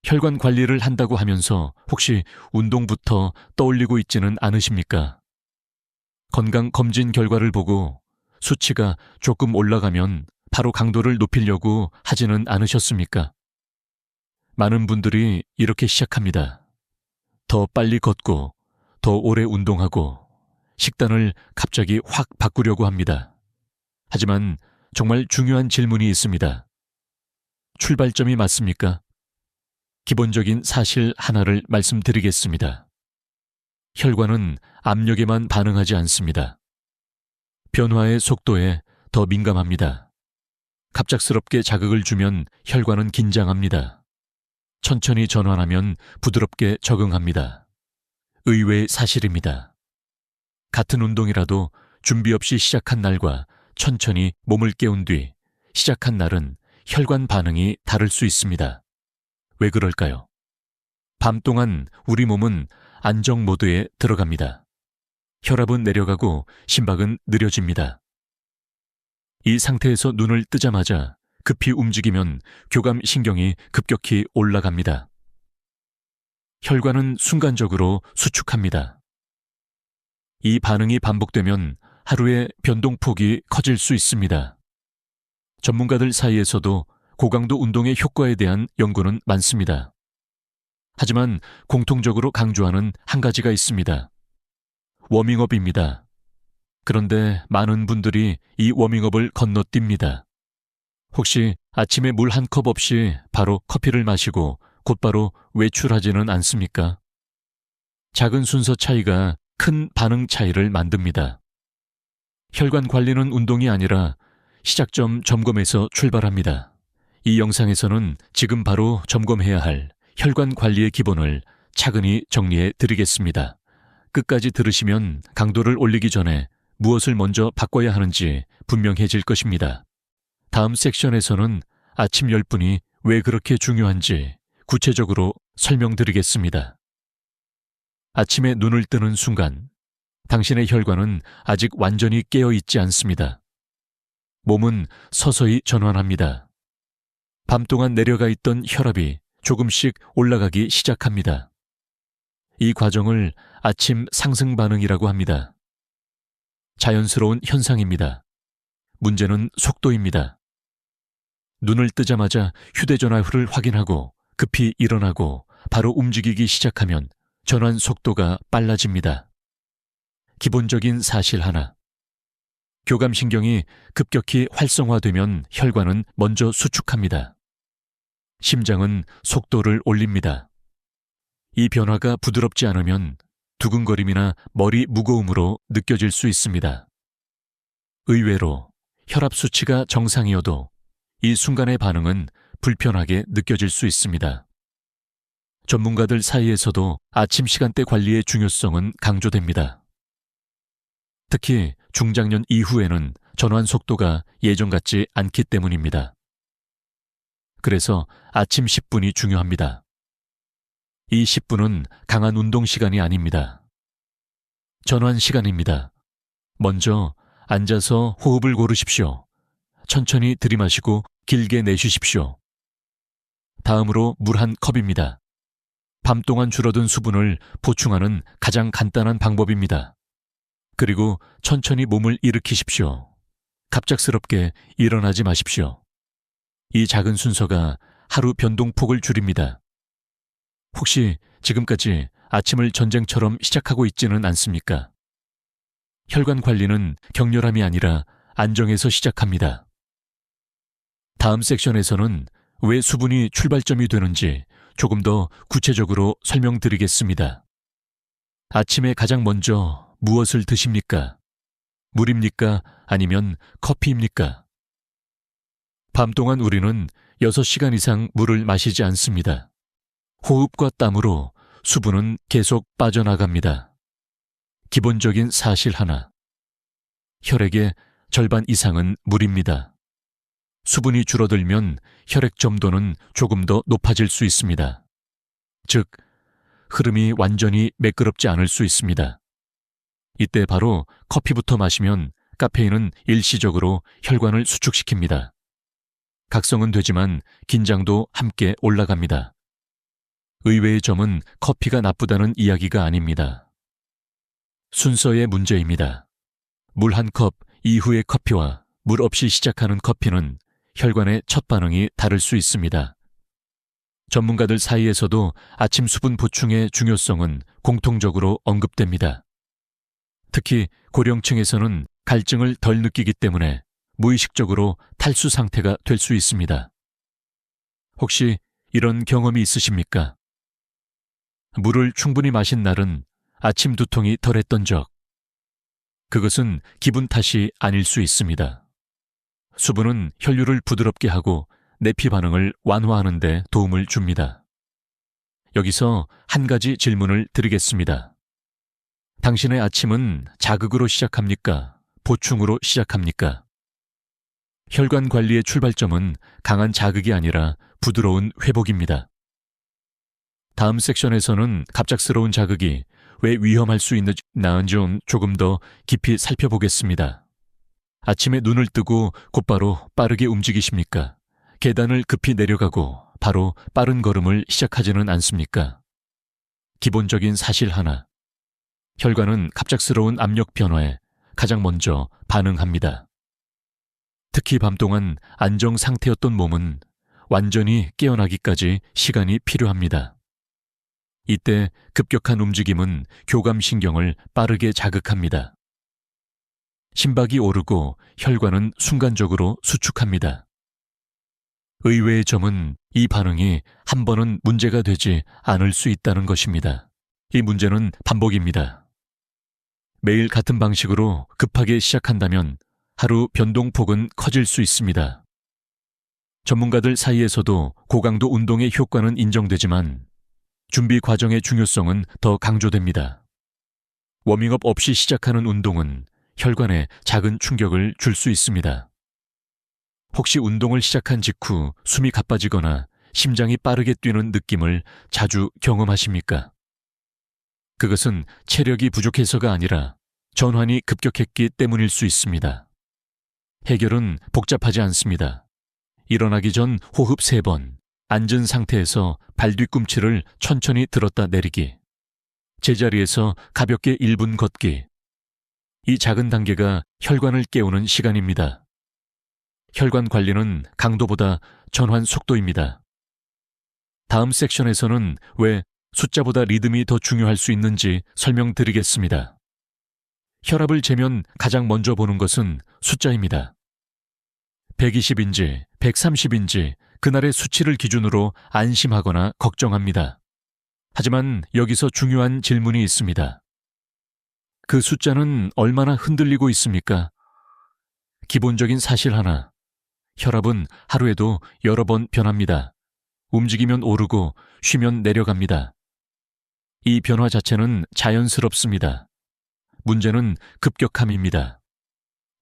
혈관 관리를 한다고 하면서 혹시 운동부터 떠올리고 있지는 않으십니까? 건강검진 결과를 보고 수치가 조금 올라가면 바로 강도를 높이려고 하지는 않으셨습니까? 많은 분들이 이렇게 시작합니다. 더 빨리 걷고, 더 오래 운동하고, 식단을 갑자기 확 바꾸려고 합니다. 하지만 정말 중요한 질문이 있습니다. 출발점이 맞습니까? 기본적인 사실 하나를 말씀드리겠습니다. 혈관은 압력에만 반응하지 않습니다. 변화의 속도에 더 민감합니다. 갑작스럽게 자극을 주면 혈관은 긴장합니다. 천천히 전환하면 부드럽게 적응합니다. 의외의 사실입니다. 같은 운동이라도 준비 없이 시작한 날과 천천히 몸을 깨운 뒤 시작한 날은 혈관 반응이 다를 수 있습니다. 왜 그럴까요? 밤 동안 우리 몸은 안정 모드에 들어갑니다. 혈압은 내려가고 심박은 느려집니다. 이 상태에서 눈을 뜨자마자 급히 움직이면 교감신경이 급격히 올라갑니다. 혈관은 순간적으로 수축합니다. 이 반응이 반복되면 하루의 변동폭이 커질 수 있습니다. 전문가들 사이에서도 고강도 운동의 효과에 대한 연구는 많습니다. 하지만 공통적으로 강조하는 한 가지가 있습니다. 워밍업입니다. 그런데 많은 분들이 이 워밍업을 건너뜁니다. 혹시 아침에 물 한 컵 없이 바로 커피를 마시고 곧바로 외출하지는 않습니까? 작은 순서 차이가 큰 반응 차이를 만듭니다. 혈관 관리는 운동이 아니라 시작점 점검에서 출발합니다. 이 영상에서는 지금 바로 점검해야 할 혈관 관리의 기본을 차근히 정리해 드리겠습니다. 끝까지 들으시면 강도를 올리기 전에 무엇을 먼저 바꿔야 하는지 분명해질 것입니다. 다음 섹션에서는 아침 10분이 왜 그렇게 중요한지 구체적으로 설명드리겠습니다. 아침에 눈을 뜨는 순간, 당신의 혈관은 아직 완전히 깨어 있지 않습니다. 몸은 서서히 전환합니다. 밤 동안 내려가 있던 혈압이 조금씩 올라가기 시작합니다. 이 과정을 아침 상승 반응이라고 합니다. 자연스러운 현상입니다. 문제는 속도입니다. 눈을 뜨자마자 휴대전화를 확인하고 급히 일어나고 바로 움직이기 시작하면 전환 속도가 빨라집니다. 기본적인 사실 하나. 교감신경이 급격히 활성화되면 혈관은 먼저 수축합니다. 심장은 속도를 올립니다. 이 변화가 부드럽지 않으면 두근거림이나 머리 무거움으로 느껴질 수 있습니다. 의외로 혈압 수치가 정상이어도 이 순간의 반응은 불편하게 느껴질 수 있습니다. 전문가들 사이에서도 아침 시간대 관리의 중요성은 강조됩니다. 특히 중장년 이후에는 전환 속도가 예전 같지 않기 때문입니다. 그래서 아침 10분이 중요합니다. 이 10분은 강한 운동 시간이 아닙니다. 전환 시간입니다. 먼저 앉아서 호흡을 고르십시오. 천천히 들이마시고 길게 내쉬십시오. 다음으로 물 한 컵입니다. 밤 동안 줄어든 수분을 보충하는 가장 간단한 방법입니다. 그리고 천천히 몸을 일으키십시오. 갑작스럽게 일어나지 마십시오. 이 작은 순서가 하루 변동폭을 줄입니다. 혹시 지금까지 아침을 전쟁처럼 시작하고 있지는 않습니까? 혈관 관리는 격렬함이 아니라 안정에서 시작합니다. 다음 섹션에서는 왜 수분이 출발점이 되는지 조금 더 구체적으로 설명드리겠습니다. 아침에 가장 먼저 무엇을 드십니까? 물입니까? 아니면 커피입니까? 밤 동안 우리는 6시간 이상 물을 마시지 않습니다. 호흡과 땀으로 수분은 계속 빠져나갑니다. 기본적인 사실 하나. 혈액의 절반 이상은 물입니다. 수분이 줄어들면 혈액 점도는 조금 더 높아질 수 있습니다. 즉, 흐름이 완전히 매끄럽지 않을 수 있습니다. 이때 바로 커피부터 마시면 카페인은 일시적으로 혈관을 수축시킵니다. 각성은 되지만 긴장도 함께 올라갑니다. 의외의 점은 커피가 나쁘다는 이야기가 아닙니다. 순서의 문제입니다. 물 한 컵 이후의 커피와 물 없이 시작하는 커피는 혈관의 첫 반응이 다를 수 있습니다. 전문가들 사이에서도 아침 수분 보충의 중요성은 공통적으로 언급됩니다. 특히 고령층에서는 갈증을 덜 느끼기 때문에 무의식적으로 탈수 상태가 될 수 있습니다. 혹시 이런 경험이 있으십니까? 물을 충분히 마신 날은 아침 두통이 덜했던 적. 그것은 기분 탓이 아닐 수 있습니다. 수분은 혈류를 부드럽게 하고 내피 반응을 완화하는 데 도움을 줍니다. 여기서 한 가지 질문을 드리겠습니다. 당신의 아침은 자극으로 시작합니까? 보충으로 시작합니까? 혈관 관리의 출발점은 강한 자극이 아니라 부드러운 회복입니다. 다음 섹션에서는 갑작스러운 자극이 왜 위험할 수 있는지 조금 더 깊이 살펴보겠습니다. 아침에 눈을 뜨고 곧바로 빠르게 움직이십니까? 계단을 급히 내려가고 바로 빠른 걸음을 시작하지는 않습니까? 기본적인 사실 하나. 혈관은 갑작스러운 압력 변화에 가장 먼저 반응합니다. 특히 밤 동안 안정 상태였던 몸은 완전히 깨어나기까지 시간이 필요합니다. 이때 급격한 움직임은 교감신경을 빠르게 자극합니다. 심박이 오르고 혈관은 순간적으로 수축합니다. 의외의 점은 이 반응이 한 번은 문제가 되지 않을 수 있다는 것입니다. 이 문제는 반복입니다. 매일 같은 방식으로 급하게 시작한다면 하루 변동폭은 커질 수 있습니다. 전문가들 사이에서도 고강도 운동의 효과는 인정되지만 준비 과정의 중요성은 더 강조됩니다. 워밍업 없이 시작하는 운동은 혈관에 작은 충격을 줄 수 있습니다. 혹시 운동을 시작한 직후 숨이 가빠지거나 심장이 빠르게 뛰는 느낌을 자주 경험하십니까? 그것은 체력이 부족해서가 아니라 전환이 급격했기 때문일 수 있습니다. 해결은 복잡하지 않습니다. 일어나기 전 호흡 3번, 앉은 상태에서 발 뒤꿈치를 천천히 들었다 내리기, 제자리에서 가볍게 1분 걷기. 이 작은 단계가 혈관을 깨우는 시간입니다. 혈관 관리는 강도보다 전환 속도입니다. 다음 섹션에서는 왜 숫자보다 리듬이 더 중요할 수 있는지 설명드리겠습니다. 혈압을 재면 가장 먼저 보는 것은 숫자입니다. 120인지 130인지 그날의 수치를 기준으로 안심하거나 걱정합니다. 하지만 여기서 중요한 질문이 있습니다. 그 숫자는 얼마나 흔들리고 있습니까? 기본적인 사실 하나. 혈압은 하루에도 여러 번 변합니다. 움직이면 오르고 쉬면 내려갑니다. 이 변화 자체는 자연스럽습니다. 문제는 급격함입니다.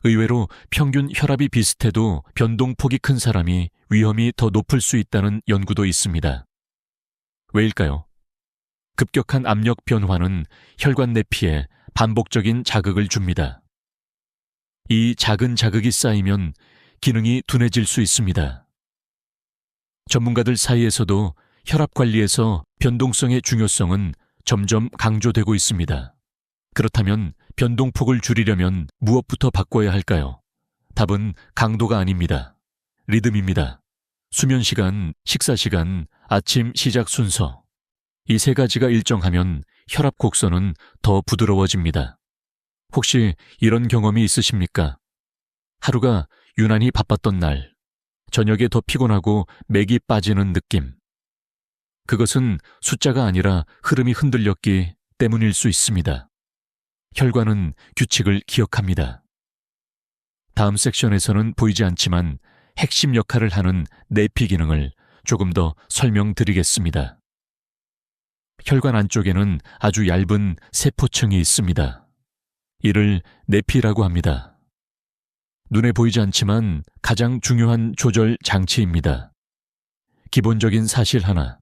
의외로 평균 혈압이 비슷해도 변동폭이 큰 사람이 위험이 더 높을 수 있다는 연구도 있습니다. 왜일까요? 급격한 압력 변화는 혈관 내피에 반복적인 자극을 줍니다. 이 작은 자극이 쌓이면 기능이 둔해질 수 있습니다. 전문가들 사이에서도 혈압 관리에서 변동성의 중요성은 점점 강조되고 있습니다. 그렇다면 변동폭을 줄이려면 무엇부터 바꿔야 할까요? 답은 강도가 아닙니다. 리듬입니다. 수면 시간, 식사 시간, 아침 시작 순서. 이 3가지가 일정하면 혈압 곡선은 더 부드러워집니다. 혹시 이런 경험이 있으십니까? 하루가 유난히 바빴던 날, 저녁에 더 피곤하고 맥이 빠지는 느낌. 그것은 숫자가 아니라 흐름이 흔들렸기 때문일 수 있습니다. 혈관은 규칙을 기억합니다. 다음 섹션에서는 보이지 않지만 핵심 역할을 하는 내피 기능을 조금 더 설명드리겠습니다. 혈관 안쪽에는 아주 얇은 세포층이 있습니다. 이를 내피라고 합니다. 눈에 보이지 않지만 가장 중요한 조절 장치입니다. 기본적인 사실 하나.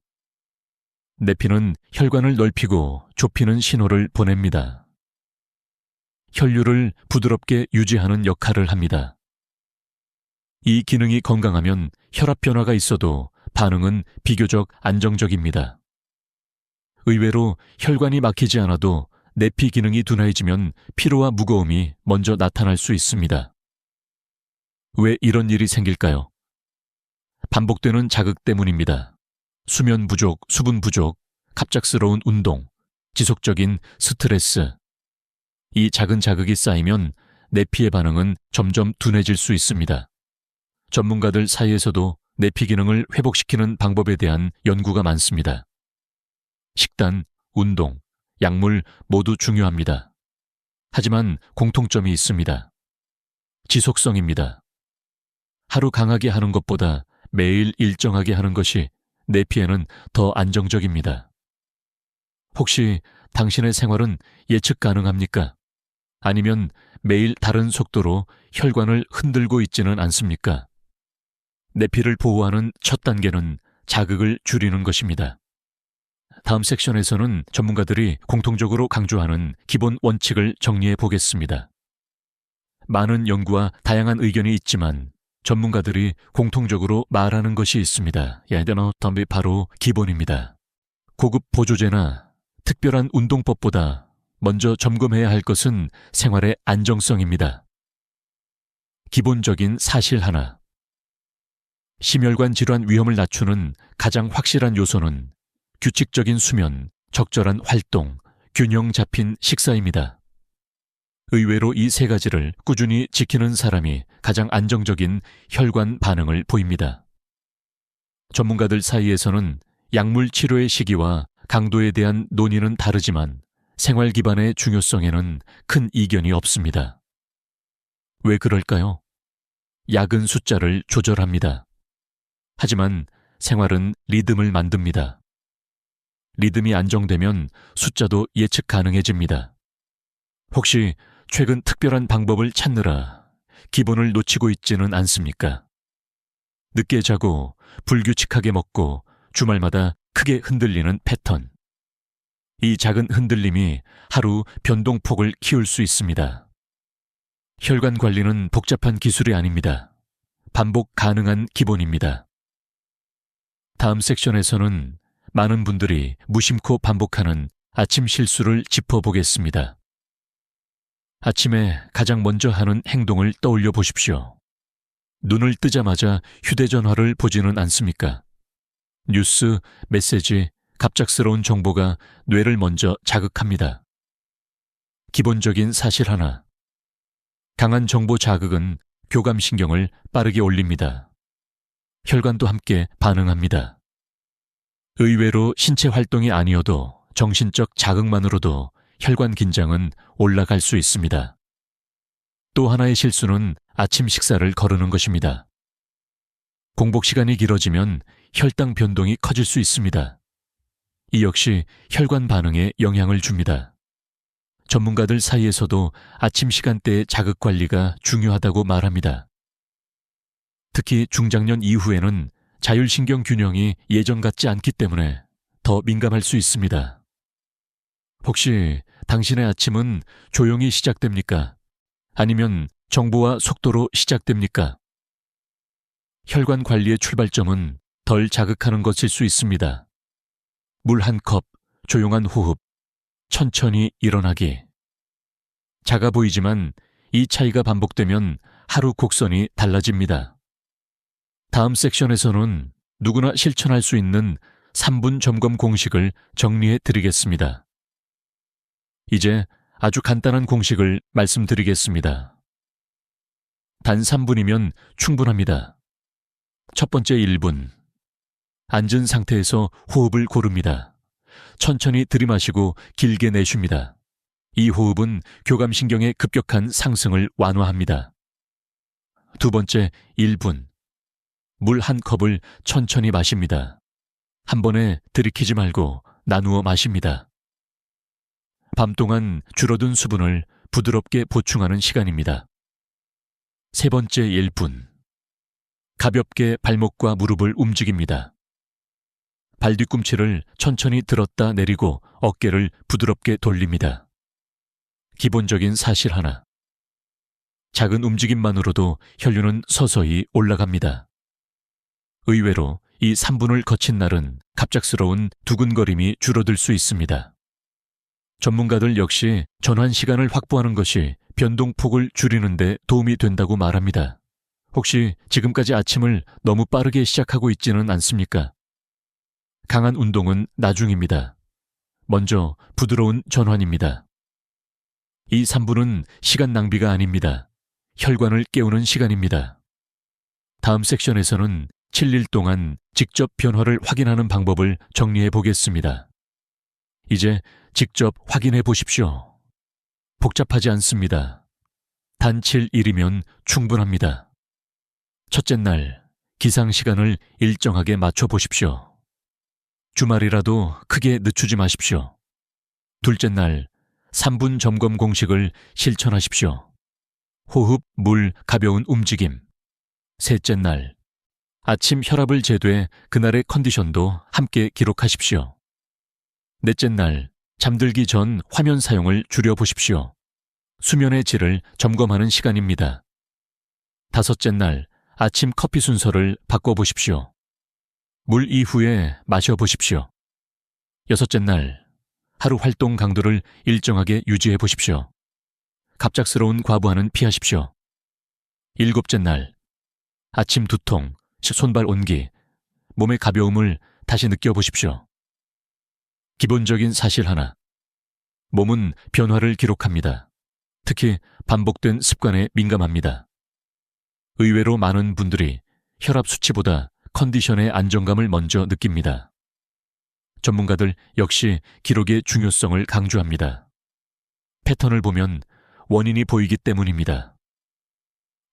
내피는 혈관을 넓히고 좁히는 신호를 보냅니다. 혈류를 부드럽게 유지하는 역할을 합니다. 이 기능이 건강하면 혈압 변화가 있어도 반응은 비교적 안정적입니다. 의외로 혈관이 막히지 않아도 내피 기능이 둔해지면 피로와 무거움이 먼저 나타날 수 있습니다. 왜 이런 일이 생길까요? 반복되는 자극 때문입니다. 수면 부족, 수분 부족, 갑작스러운 운동, 지속적인 스트레스. 이 작은 자극이 쌓이면 내피의 반응은 점점 둔해질 수 있습니다. 전문가들 사이에서도 내피 기능을 회복시키는 방법에 대한 연구가 많습니다. 식단, 운동, 약물 모두 중요합니다. 하지만 공통점이 있습니다. 지속성입니다. 하루 강하게 하는 것보다 매일 일정하게 하는 것이 내피에는 더 안정적입니다. 혹시 당신의 생활은 예측 가능합니까? 아니면 매일 다른 속도로 혈관을 흔들고 있지는 않습니까? 내피를 보호하는 첫 단계는 자극을 줄이는 것입니다. 다음 섹션에서는 전문가들이 공통적으로 강조하는 기본 원칙을 정리해 보겠습니다. 많은 연구와 다양한 의견이 있지만 전문가들이 공통적으로 말하는 것이 있습니다. 덤비 바로 기본입니다. 고급 보조제나 특별한 운동법보다 먼저 점검해야 할 것은 생활의 안정성입니다. 기본적인 사실 하나. 심혈관 질환 위험을 낮추는 가장 확실한 요소는 규칙적인 수면, 적절한 활동, 균형 잡힌 식사입니다. 의외로 이 세 가지를 꾸준히 지키는 사람이 가장 안정적인 혈관 반응을 보입니다. 전문가들 사이에서는 약물 치료의 시기와 강도에 대한 논의는 다르지만 생활 기반의 중요성에는 큰 이견이 없습니다. 왜 그럴까요? 약은 숫자를 조절합니다. 하지만 생활은 리듬을 만듭니다. 리듬이 안정되면 숫자도 예측 가능해집니다. 혹시 최근 특별한 방법을 찾느라 기본을 놓치고 있지는 않습니까? 늦게 자고 불규칙하게 먹고 주말마다 크게 흔들리는 패턴. 이 작은 흔들림이 하루 변동폭을 키울 수 있습니다. 혈관 관리는 복잡한 기술이 아닙니다. 반복 가능한 기본입니다. 다음 섹션에서는 많은 분들이 무심코 반복하는 아침 실수를 짚어보겠습니다. 아침에 가장 먼저 하는 행동을 떠올려 보십시오. 눈을 뜨자마자 휴대전화를 보지는 않습니까? 뉴스, 메시지, 갑작스러운 정보가 뇌를 먼저 자극합니다. 기본적인 사실 하나. 강한 정보 자극은 교감신경을 빠르게 올립니다. 혈관도 함께 반응합니다. 의외로 신체 활동이 아니어도 정신적 자극만으로도 혈관 긴장은 올라갈 수 있습니다. 또 하나의 실수는 아침 식사를 거르는 것입니다. 공복 시간이 길어지면 혈당 변동이 커질 수 있습니다. 이 역시 혈관 반응에 영향을 줍니다. 전문가들 사이에서도 아침 시간대의 자극 관리가 중요하다고 말합니다. 특히 중장년 이후에는 자율신경 균형이 예전 같지 않기 때문에 더 민감할 수 있습니다. 혹시 당신의 아침은 조용히 시작됩니까? 아니면 정보와 속도로 시작됩니까? 혈관 관리의 출발점은 덜 자극하는 것일 수 있습니다. 물 한 컵, 조용한 호흡, 천천히 일어나기. 작아 보이지만 이 차이가 반복되면 하루 곡선이 달라집니다. 다음 섹션에서는 누구나 실천할 수 있는 3분 점검 공식을 정리해 드리겠습니다. 이제 아주 간단한 공식을 말씀드리겠습니다. 단 3분이면 충분합니다. 첫 번째 1분. 앉은 상태에서 호흡을 고릅니다. 천천히 들이마시고 길게 내쉽니다. 이 호흡은 교감신경의 급격한 상승을 완화합니다. 두 번째 1분. 물 한 컵을 천천히 마십니다. 한 번에 들이키지 말고 나누어 마십니다. 밤 동안 줄어든 수분을 부드럽게 보충하는 시간입니다. 세 번째 1분. 가볍게 발목과 무릎을 움직입니다. 발 뒤꿈치를 천천히 들었다 내리고 어깨를 부드럽게 돌립니다. 기본적인 사실 하나. 작은 움직임만으로도 혈류는 서서히 올라갑니다. 의외로 이 3분을 거친 날은 갑작스러운 두근거림이 줄어들 수 있습니다. 전문가들 역시 전환 시간을 확보하는 것이 변동폭을 줄이는 데 도움이 된다고 말합니다. 혹시 지금까지 아침을 너무 빠르게 시작하고 있지는 않습니까? 강한 운동은 나중입니다. 먼저 부드러운 전환입니다. 이 3분은 시간 낭비가 아닙니다. 혈관을 깨우는 시간입니다. 다음 섹션에서는 7일 동안 직접 변화를 확인하는 방법을 정리해 보겠습니다. 이제 직접 확인해 보십시오. 복잡하지 않습니다. 단 7일이면 충분합니다. 첫째 날, 기상 시간을 일정하게 맞춰 보십시오. 주말이라도 크게 늦추지 마십시오. 둘째 날, 3분 점검 공식을 실천하십시오. 호흡, 물, 가벼운 움직임. 셋째 날, 아침 혈압을 재되 그날의 컨디션도 함께 기록하십시오. 넷째 날, 잠들기 전 화면 사용을 줄여보십시오. 수면의 질을 점검하는 시간입니다. 다섯째 날, 아침 커피 순서를 바꿔보십시오. 물 이후에 마셔보십시오. 여섯째 날, 하루 활동 강도를 일정하게 유지해 보십시오. 갑작스러운 과부하는 피하십시오. 일곱째 날, 아침 두통, 손발 온기, 몸의 가벼움을 다시 느껴보십시오. 기본적인 사실 하나. 몸은 변화를 기록합니다. 특히 반복된 습관에 민감합니다. 의외로 많은 분들이 혈압 수치보다 컨디션의 안정감을 먼저 느낍니다. 전문가들 역시 기록의 중요성을 강조합니다. 패턴을 보면 원인이 보이기 때문입니다.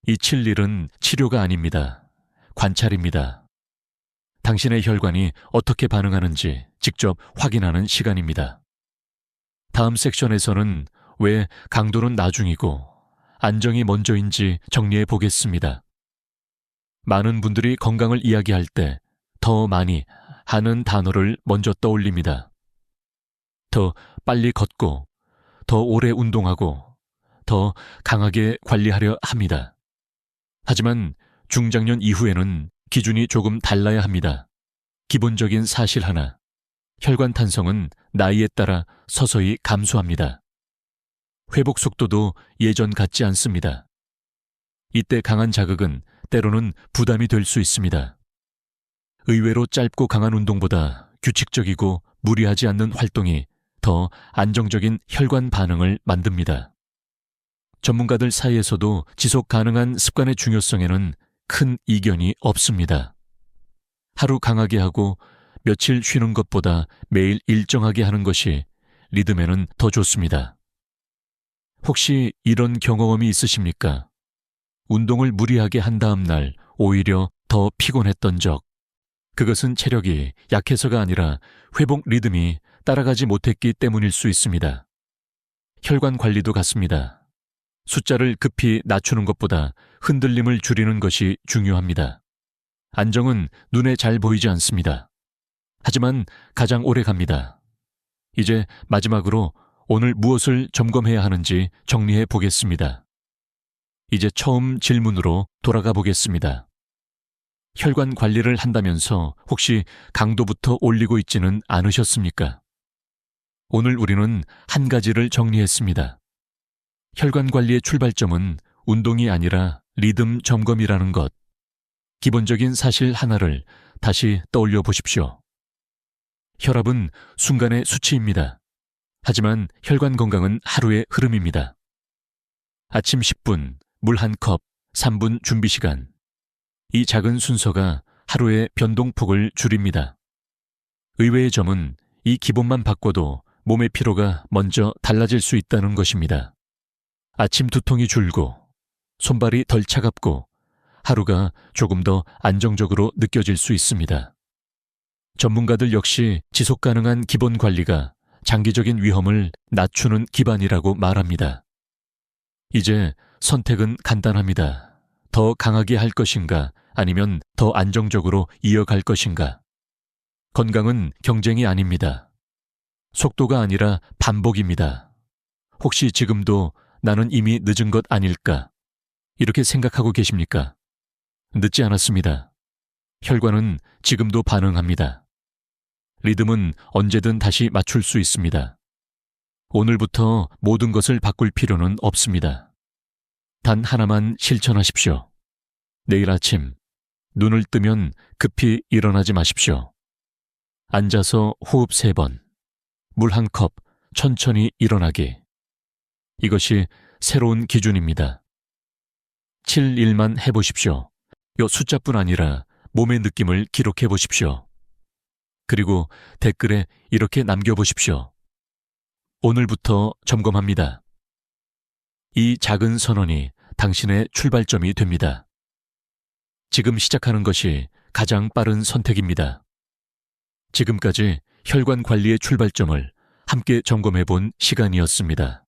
이 7일은 치료가 아닙니다. 관찰입니다. 당신의 혈관이 어떻게 반응하는지 직접 확인하는 시간입니다. 다음 섹션에서는 왜 강도는 나중이고 안정이 먼저인지 정리해 보겠습니다. 많은 분들이 건강을 이야기할 때 더 많이 하는 단어를 먼저 떠올립니다. 더 빨리 걷고, 더 오래 운동하고, 더 강하게 관리하려 합니다. 하지만 중장년 이후에는 기준이 조금 달라야 합니다. 기본적인 사실 하나. 혈관 탄성은 나이에 따라 서서히 감소합니다. 회복 속도도 예전 같지 않습니다. 이때 강한 자극은 때로는 부담이 될 수 있습니다. 의외로 짧고 강한 운동보다 규칙적이고 무리하지 않는 활동이 더 안정적인 혈관 반응을 만듭니다. 전문가들 사이에서도 지속 가능한 습관의 중요성에는 큰 이견이 없습니다. 하루 강하게 하고 며칠 쉬는 것보다 매일 일정하게 하는 것이 리듬에는 더 좋습니다. 혹시 이런 경험이 있으십니까? 운동을 무리하게 한 다음 날 오히려 더 피곤했던 적. 그것은 체력이 약해서가 아니라 회복 리듬이 따라가지 못했기 때문일 수 있습니다. 혈관 관리도 같습니다. 숫자를 급히 낮추는 것보다 흔들림을 줄이는 것이 중요합니다. 안정은 눈에 잘 보이지 않습니다. 하지만 가장 오래 갑니다. 이제 마지막으로 오늘 무엇을 점검해야 하는지 정리해 보겠습니다. 이제 처음 질문으로 돌아가 보겠습니다. 혈관 관리를 한다면서 혹시 강도부터 올리고 있지는 않으셨습니까? 오늘 우리는 한 가지를 정리했습니다. 혈관 관리의 출발점은 운동이 아니라 리듬 점검이라는 것. 기본적인 사실 하나를 다시 떠올려 보십시오. 혈압은 순간의 수치입니다. 하지만 혈관 건강은 하루의 흐름입니다. 아침 10분, 물 한 컵, 3분 준비 시간. 이 작은 순서가 하루의 변동폭을 줄입니다. 의외의 점은 이 기본만 바꿔도 몸의 피로가 먼저 달라질 수 있다는 것입니다. 아침 두통이 줄고, 손발이 덜 차갑고, 하루가 조금 더 안정적으로 느껴질 수 있습니다. 전문가들 역시 지속 가능한 기본 관리가 장기적인 위험을 낮추는 기반이라고 말합니다. 이제 선택은 간단합니다. 더 강하게 할 것인가 아니면 더 안정적으로 이어갈 것인가. 건강은 경쟁이 아닙니다. 속도가 아니라 반복입니다. 혹시 지금도 나는 이미 늦은 것 아닐까? 이렇게 생각하고 계십니까? 늦지 않았습니다. 혈관은 지금도 반응합니다. 리듬은 언제든 다시 맞출 수 있습니다. 오늘부터 모든 것을 바꿀 필요는 없습니다. 단 하나만 실천하십시오. 내일 아침 눈을 뜨면 급히 일어나지 마십시오. 앉아서 호흡 3번, 물 1컵 천천히 일어나기. 이것이 새로운 기준입니다. 7일만 해보십시오. 요 숫자뿐 아니라 몸의 느낌을 기록해 보십시오. 그리고 댓글에 이렇게 남겨보십시오. 오늘부터 점검합니다. 이 작은 선언이 당신의 출발점이 됩니다. 지금 시작하는 것이 가장 빠른 선택입니다. 지금까지 혈관 관리의 출발점을 함께 점검해 본 시간이었습니다.